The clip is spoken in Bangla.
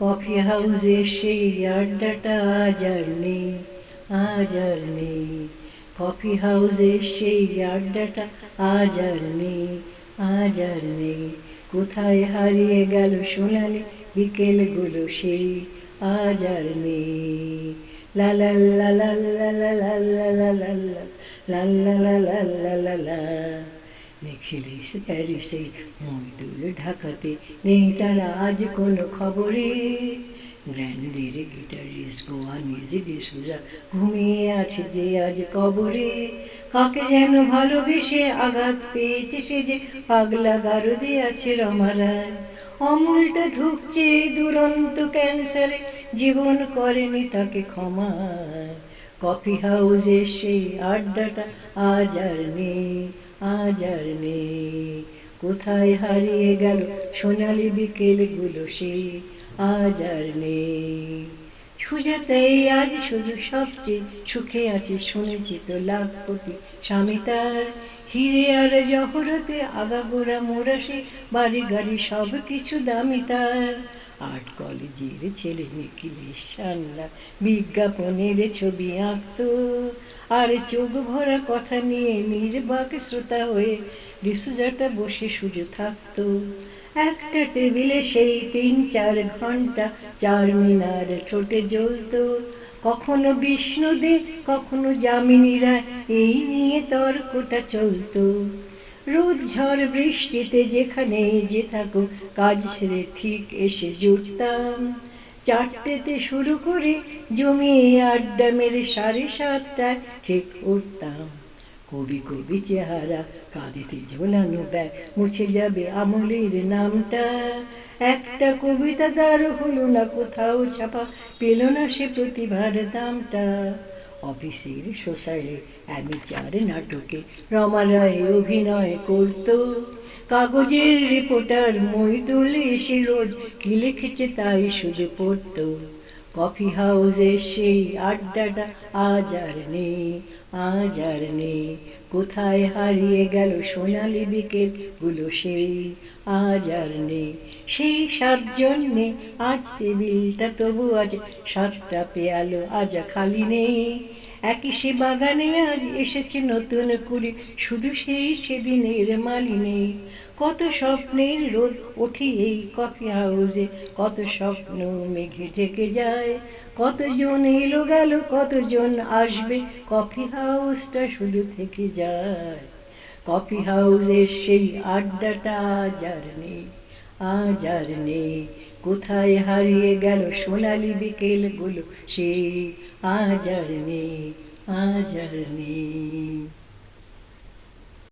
কফি হাউসে সেই আড্ডাটা আজ আর নেই, আজ আর নেই। কফি হাউসে সেই আড্ডাটা আজ আর নেই, আজ আর নেই। কোথায় হারিয়ে গেল সোনালি বিকেলগুলো সেই, আজ আর নেই। লা লা লা লা লা লা লা লা লা লা লা লা লা লা লা লা লা। নিখিলেশ প্যারিসে, মইদুল ঢাকাতে, নেই তারা আজ কোনো খবরে। গ্র্যান্ডের গিটারিস্ট গোয়ানিজ ডিসুজা ঘুমিয়ে আছে যে আজ কবরে। কাকে যেন ভালোবেসে আঘাত পেয়েছে সে যে পাগলা গারদে আছে রমারায়। অমূলটা ধুকছে দুরন্ত ক্যান্সারে, জীবন করেনি তাকে ক্ষমা। কফি হাউসে সেই আড্ডাটা আজ আর নেই, আজ আর নেই। কোথায় হারিয়ে গেল সোনালি বিকেলগুলো সেই, আজ আর নেই। সুজাতাই আজ শুধু সবচেয়ে সুখে আছে শুনেছি তো লাখপতি স্বামী তার। হিরে আর জহরতে আগাগোড়া মোরাসে, বাড়ি গাড়ি সব কিছু দামি তার। আর্ট কলেজের ছেলে নিখিলেশ সান্না বিজ্ঞাপনের ছবি আঁকত, আর চোখ ভরা কথা নিয়ে নির্বাক শ্রোতা হয়ে ডিসুজাটা বসে শুধু থাকতো। একটা টেবিলে সেই 3-4 ঘন্টা চারমিনার ঠোঁটে জ্বলত। কখনো বিষ্ণুদে, কখনো যামিনী রায়, এই নিয়ে তর্কটা চলত। রোদ ঝড় বৃষ্টিতে যেখানে যে থাকো, কাজ সেরে ঠিক এসে জুটতাম। 4টেতে শুরু করে জমিয়ে আড্ডা মেরে 7:30টায় ঠিক উঠতাম। কবি কবি চেহারা, কাঁধেতে ঝোলানো ব্যাগ, মুছে যাবে আমলের নামটা। একটা কবিতা তার হলো না কোথাও ছাপা, পেল না সে প্রতিভার দামটা। অফিসের সোশ্যালে অ্যামেচার নাটকে রমা রায় অভিনয় করত। কাগজের রিপোর্টার মইদুল এসে রোজ কি লিখেছে তাই শুধু পড়ত। কফি হাউসে সেই আড্ডাটা আজ আর নেই, আজ আর নেই। কোথায় হারিয়ে গেল সোনালি বিকেলগুলো সেই, আজ আর নেই। সেই 7 জন্যে আজ টেবিলটা তবু আজ 7টা পেয়ালো আজ খালি নেই। একই সে বাগানে আজ এসেছে নতুন কুড়ি, শুধু সেই সেদিনের মালিনী। কত স্বপ্নের রোদ ওঠে এই কফি হাউসে, কত স্বপ্ন মেঘে ঢেকে যায়। কতজন এলো গেল, কতজন আসবে, কফি হাউসটা শুধু থেকে যায়। কফি হাউসের সেই আড্ডাটা আজ আর নেই, আজ আর নেই। কোথায় হারিয়ে গেল সোনালি বিকেলগুলো সেই, আজ আর নেই, আজ আর নেই।